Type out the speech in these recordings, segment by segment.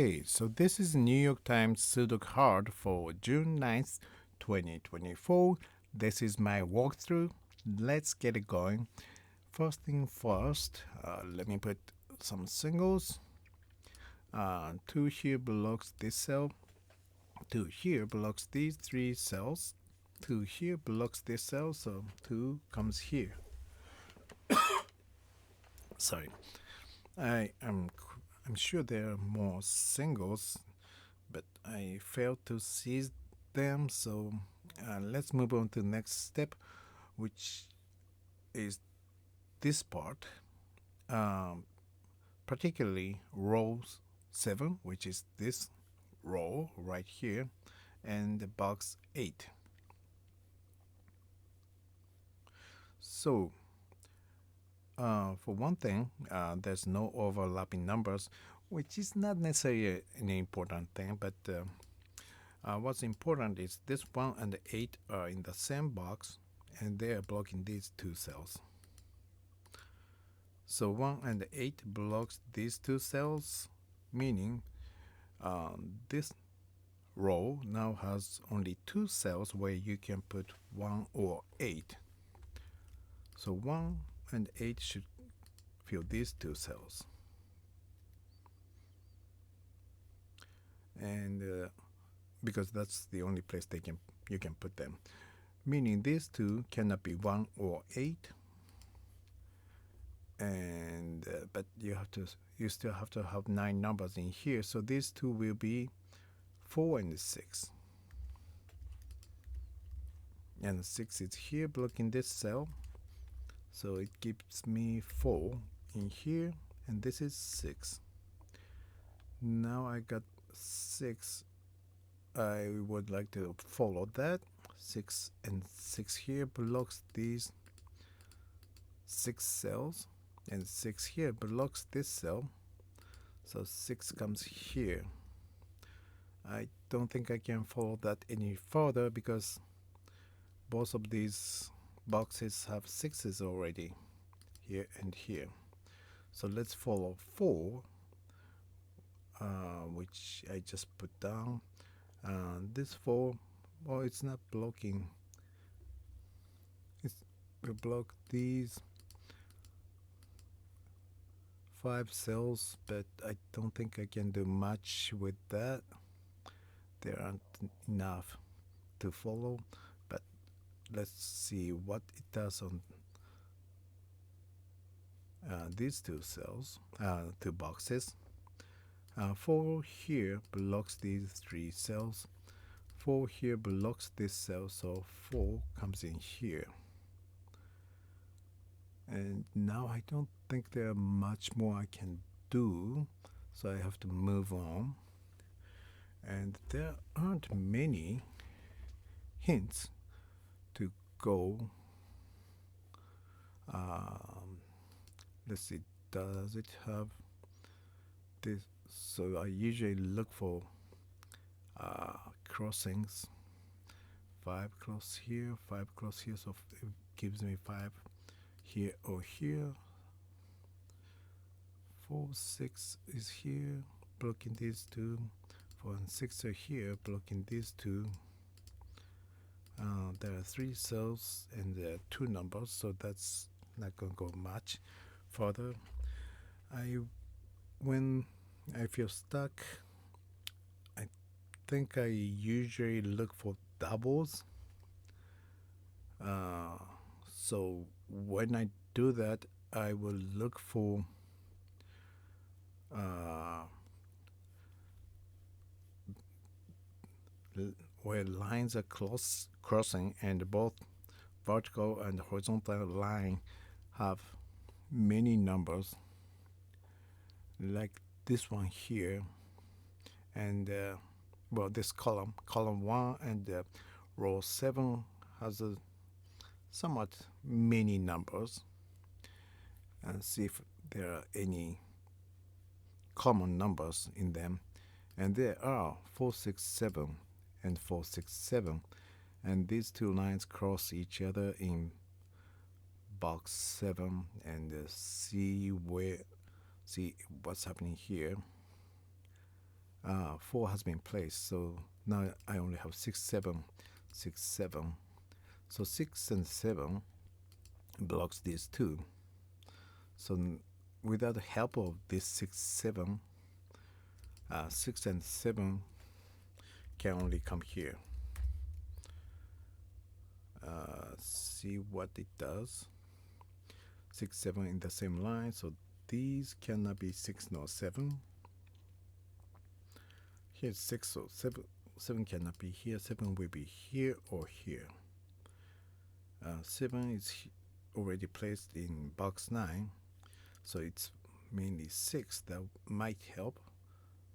Okay, so this is New York Times Sudoku Hard for June 9th, 2024. This is my walkthrough. Let's get it going. First thing first, let me put some singles. 2 here blocks this cell. 2 here blocks these 3 cells. 2 here blocks this cell, so 2 comes here. Sorry. I'm sure there are more singles, but I failed to seize them. So let's move on to the next step, which is this part, um, particularly row 7, which is this row right here, and the box 8. So for one thing, there's no overlapping numbers, which is not necessarily an important thing, but what's important is this 1 and the 8 are in the same box, and they are blocking these 2 cells. So 1 and 8 blocks these 2 cells, meaning this row now has only 2 cells where you can put 1 or 8. So 1 and 8 should fill these 2 cells. And because that's the only place you can put them. Meaning these 2 cannot be 1 or 8. And but you still have to have 9 numbers in here, so these 2 will be 4 and 6, and 6 is here blocking this cell, so it gives me 4 in here, and this is 6. Now I got 6. I would like to follow that. 6 and 6 here blocks these 6 cells, and 6 here blocks this cell, so 6 comes here. I don't think I can follow that any further because both of these boxes have 6s already, here and here. So let's follow 4, which I just put down. This 4, well, it's not blocking. It will block these 5 cells, but I don't think I can do much with that. There aren't enough to follow, but let's see what it does on these 2 cells, 2 boxes. 4 here blocks these 3 cells. 4 here blocks this cell, so 4 comes in here. And now I don't think there are much more I can do, so I have to move on. And there aren't many hints to go. Let's see, does it have this? So I usually look for crossings. 5 cross here, 5 cross here, so it gives me 5 here or here. 4, 6 is here, blocking these 2. 4 and 6 are here, blocking these 2. There are 3 cells and there are 2 numbers, so that's not going to go much further. When I feel stuck, I think I usually look for doubles. So when I do that, I will look for where lines are crossing and both vertical and horizontal line have many numbers, like this one here, and well, this column 1 and row 7 has a somewhat many numbers, and see if there are any common numbers in them, and there are 4, 6, 7 and 4, 6, 7, and these 2 lines cross each other in box 7, and see what's happening here. 4 has been placed. So now I only have 6, 7, 6, 7. So 6 and 7 blocks these two. So without the help of this 6, 7, 6 and 7 can only come here. See what it does. 6, 7 in the same line, so these cannot be 6 nor 7. Here's 6, so 7 cannot be here. 7 will be here or here. 7 is already placed in box 9, so it's mainly 6 that might help.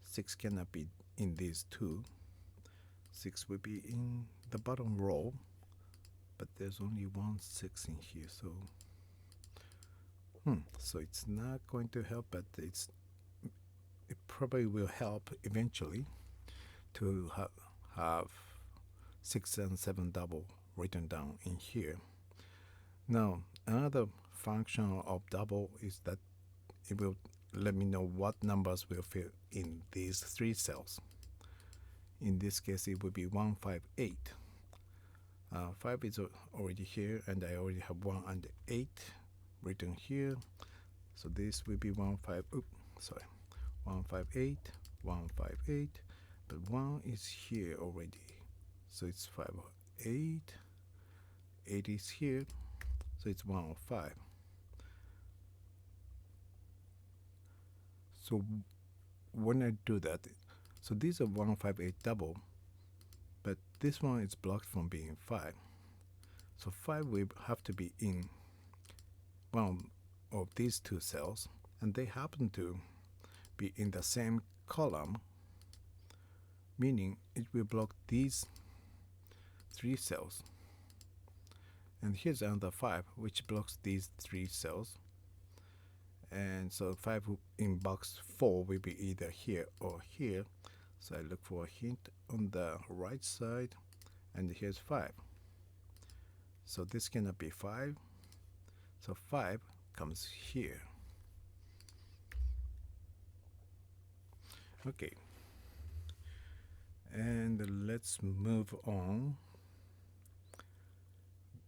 6 cannot be in these two. 6 will be in the bottom row, but there's only one 6 in here, so so it's not going to help, but it probably will help eventually to have 6 and 7 double written down in here. Now, another function of double is that it will let me know what numbers will fit in these 3 cells. In this case, it would be 1, 5, 8. 5 is already here, and I already have 1 and 8 written here. So this will be 1, 5, 1, 5, 8, 1, 5, 8, but 1 is here already. So it's 5, 8, 8 is here, so it's 1, 5. So when I do that, so these are 1, 5, 8 double, but this one is blocked from being 5. So 5 will have to be in one of these 2 cells, and they happen to be in the same column, meaning it will block these 3 cells. And here's another 5 which blocks these 3 cells. And so 5 in box 4 will be either here or here. So I look for a hint on the right side, and here's 5. So this cannot be 5. So 5 comes here. Okay. And let's move on.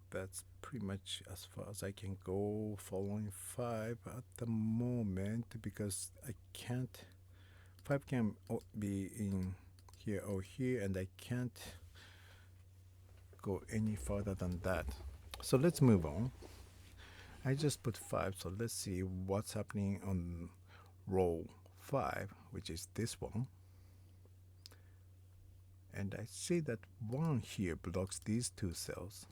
That's pretty much as far as I can go following 5 at the moment, because I can't. 5 can be in here or here, and I can't go any further than that. So let's move on. I just put 5, so let's see what's happening on row 5, which is this one. And I see that 1 here blocks these 2 cells,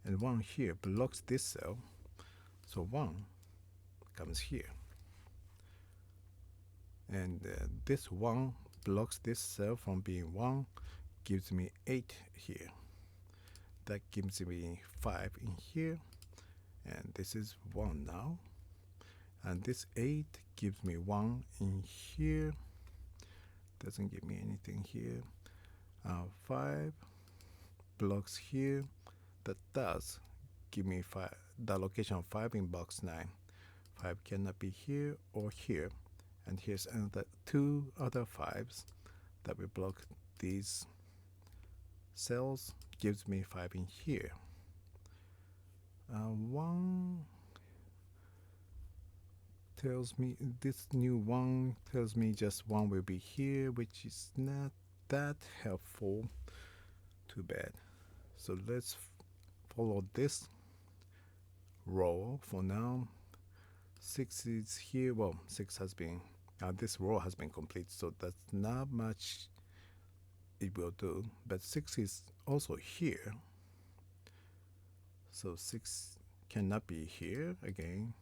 and 1 here blocks this cell, so 1 comes here. And this 1 blocks this cell from being 1, gives me 8 here. That gives me 5 in here, and this is 1 now. And this 8 gives me 1 in here. Doesn't give me anything here. 5 blocks here. That does give me 5, the location of 5 in box 9. 5 cannot be here or here. And here's another 2 other 5s that will block these cells, gives me 5 in here. 1 tells me, this new 1 tells me just 1 will be here, which is not that helpful. Too bad. So let's follow this row for now. 6 is here. Well, 6 has been, this row has been complete, so that's not much it will do. But 6 is also here, so 6 cannot be here again,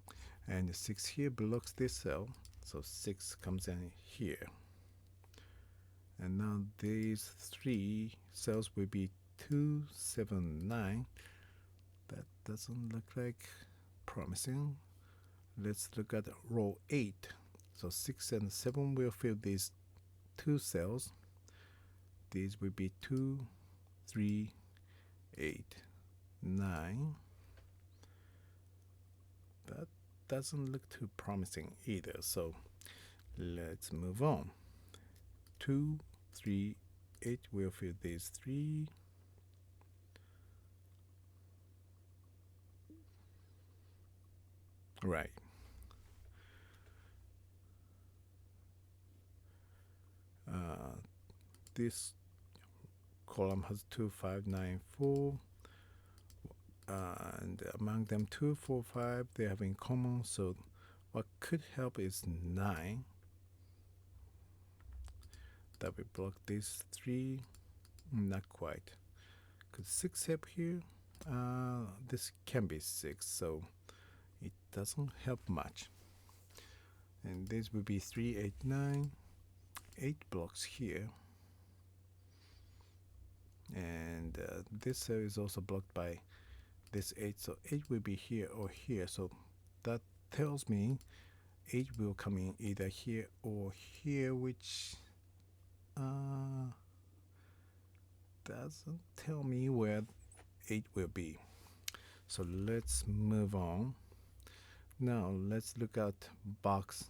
and 6 here blocks this cell, so 6 comes in here. And now these 3 cells will be 2, 7, 9. That doesn't look like promising. Let's look at row 8. So 6 and 7 will fill these 2 cells. These will be 2, 3, 8, 9. That doesn't look too promising either, so let's move on. 2, 3, 8 will fill these 3. Right. This column has 2, 5, 9, 4. And among them 2, 4, 5 they have in common, so what could help is 9. That we block these 3. Not quite. Could 6 help here? This can be 6, so it doesn't help much. And this will be 3, 8, 9. 8 blocks here. And this cell is also blocked by this 8, so 8 will be here or here, so that tells me 8 will come in either here or here, which doesn't tell me where 8 will be. So let's move on. Now let's look at box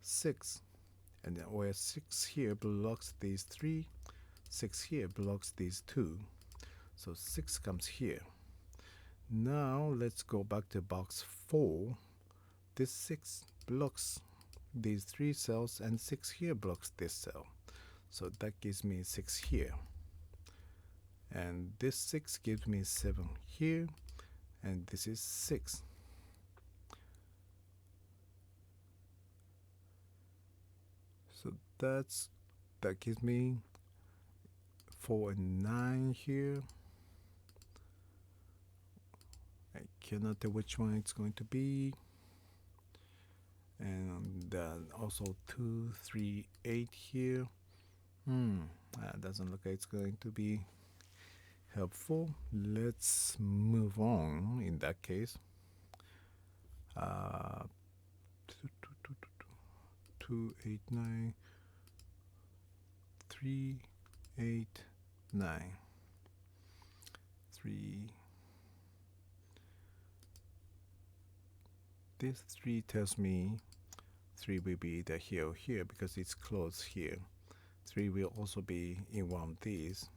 6, and where 6 here blocks these 3, 6 here blocks these 2, so 6 comes here. Now let's go back to box 4. This 6 blocks these 3 cells, and 6 here blocks this cell, so that gives me 6 here. And this 6 gives me 7 here, and this is 6. So that gives me 4 and 9 here. I cannot tell which one it's going to be. And also 2, 3, 8 here. Doesn't look like it's going to be helpful. Let's move on in that case. 2, 8, 9, 3, 8, 9, 3. This 3 tells me 3 will be either here or here because it's closed here. 3 will also be in one of these.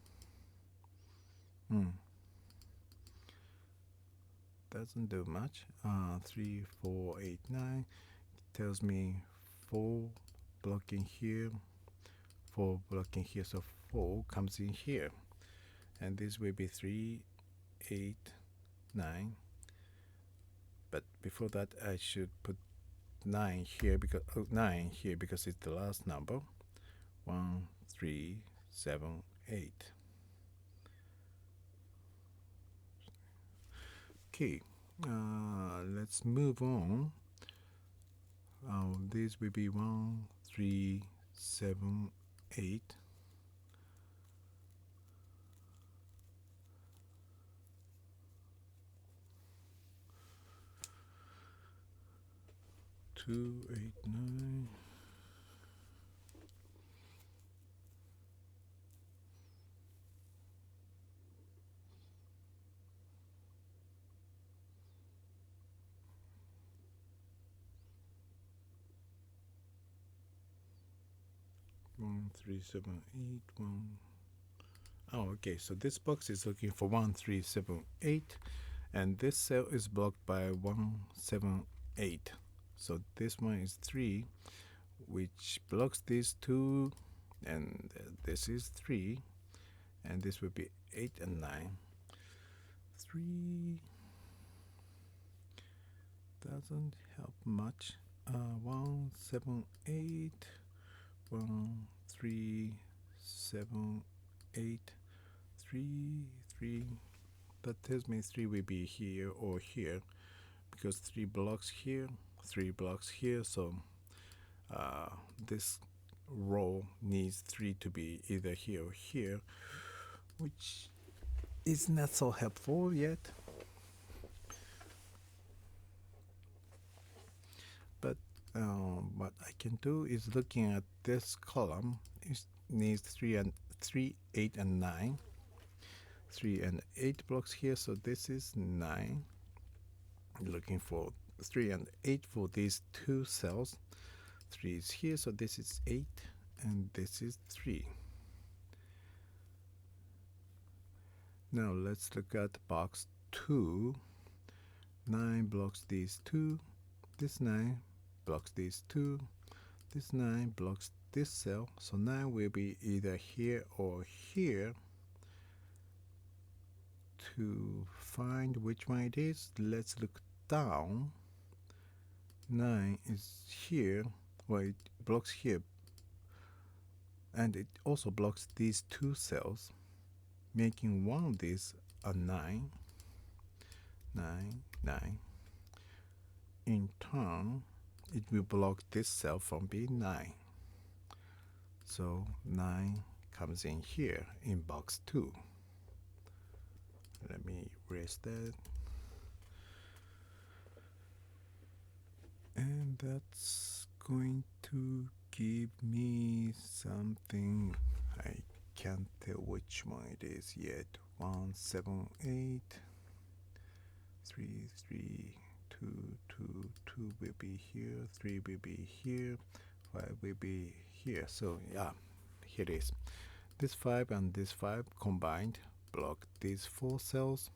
Doesn't do much. 3, 4, 8, 9 tells me 4 blocking here, 4 blocking here, so 4 comes in here, and this will be 3, 8, 9. But before that, I should put 9 here because 9 here because it's the last number. 1, 3, 7, 8. Okay, let's move on. This will be 1, 3, 7, 8. Two, 8, 9. One, 3, 7, 8, 1. Oh, okay. So this box is looking for 1, 3, 7, 8, and this cell is blocked by 1, 7, 8. So this one is 3, which blocks these 2, and this is 3, and this will be 8 and 9. 3 doesn't help much. 1, 7, 8. 1, 3, 7, 8, 3, 3. That tells me 3 will be here or here because 3 blocks here, 3 blocks here. So this row needs 3 to be either here or here, which is not so helpful yet. But what I can do is looking at this column. It needs 3, 8, and 9. 3 and 8 blocks here, so this is 9. Looking for 3 and 8 for these 2 cells. 3 is here, so this is 8, and this is 3. Now let's look at box 2. 9 blocks these 2. This 9 blocks these 2. This 9 blocks this cell. So 9 will be either here or here. To find which one it is, let's look down. 9 is here. Well, it blocks here. And it also blocks these 2 cells, making one of these a 9. 9, 9. In turn, it will block this cell from being 9. So 9 comes in here in box 2. Let me erase that. And that's going to give me something. I can't tell which one it is yet. 1, 7, 8. 3, 3, 2, 2, 2 will be here. 3 will be here. 5 will be here. So yeah, here it is. This 5 and this 5 combined block these 4 cells.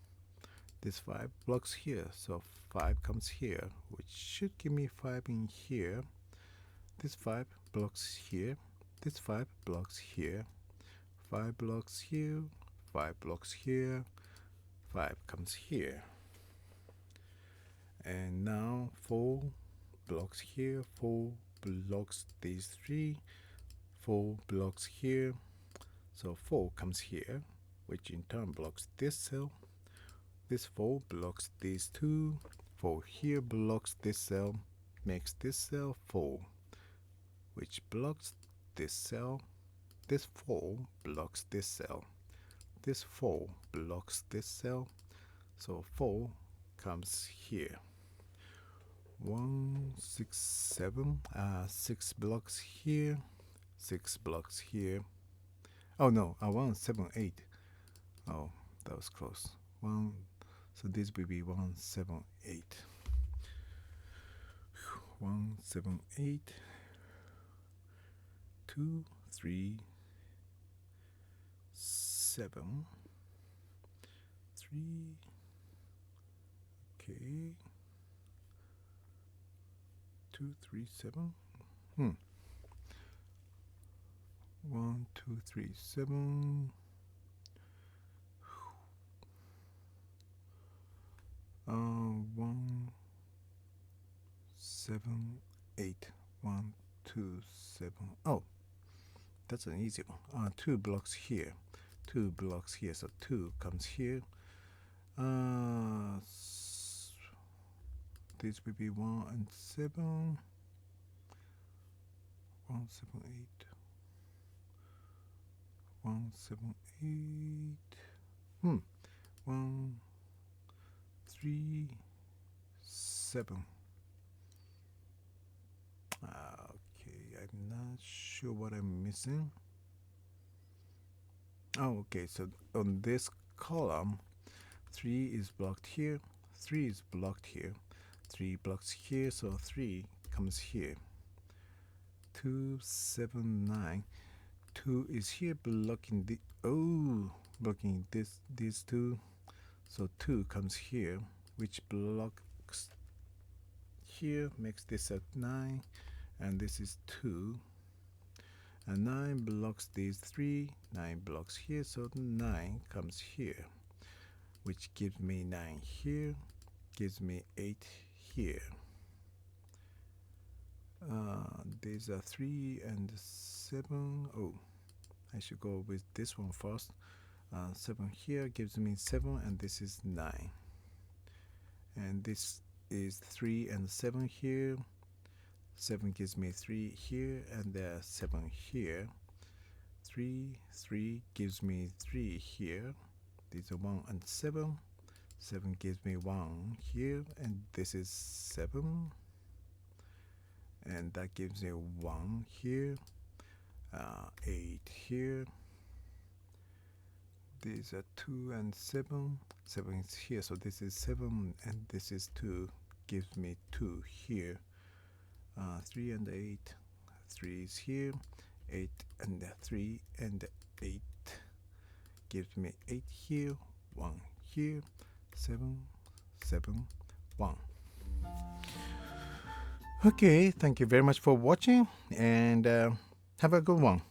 This 5 blocks here, so 5 comes here, which should give me 5 in here. This 5 blocks here. This 5 blocks here. 5 blocks here. 5 blocks here. 5 comes here. And now 4 blocks here. 4 blocks these 3. 4 blocks here. So 4 comes here, which in turn blocks this cell. This 4 blocks these 2. 4 here blocks this cell, makes this cell 4, which blocks this cell. This 4 blocks this cell. This 4 blocks this cell. So 4 comes here. 1, 6, 7. 6 blocks here. 6 blocks here. Oh no, 1, 7, 8. Oh, that was close. 1. So this will be 1, 7, 8. 1, 7, 8. 2, 3, 7. 3. Okay. 2, 3, 7. 1, 2, 3, 7. 1, 7, 8. 1, 2, 7. Oh, that's an easy one. 2 blocks here. 2 blocks here. So 2 comes here. This will be 1 and 7. 1, 7, 8. 1, 7, 8. 1, 3, 7. Okay, I'm not sure what I'm missing. Oh, okay, so on this column, 3 is blocked here, 3 is blocked here, 3 blocks here, so 3 comes here. 2, 7, 9. 2 is here blocking blocking these 2. So 2 comes here, which blocks here, makes this at 9, and this is 2. And 9 blocks these 3, 9 blocks here, so 9 comes here, which gives me 9 here, gives me 8 here. These are 3 and 7. Oh, I should go with this one first. 7 here gives me 7, and this is 9. And this is 3 and 7 here. 7 gives me 3 here, and 7 here. 3 gives me 3 here. These are 1 and 7. 7 gives me 1 here, and this is 7. And that gives me 1 here. 8 here. These are 2 and 7. 7 is here, so this is 7, and this is 2. Gives me 2 here. 3 and 8. 3 is here. 8 and 3 and 8 gives me 8 here, 1 here, 7, 7, 1. Okay, thank you very much for watching, and have a good one.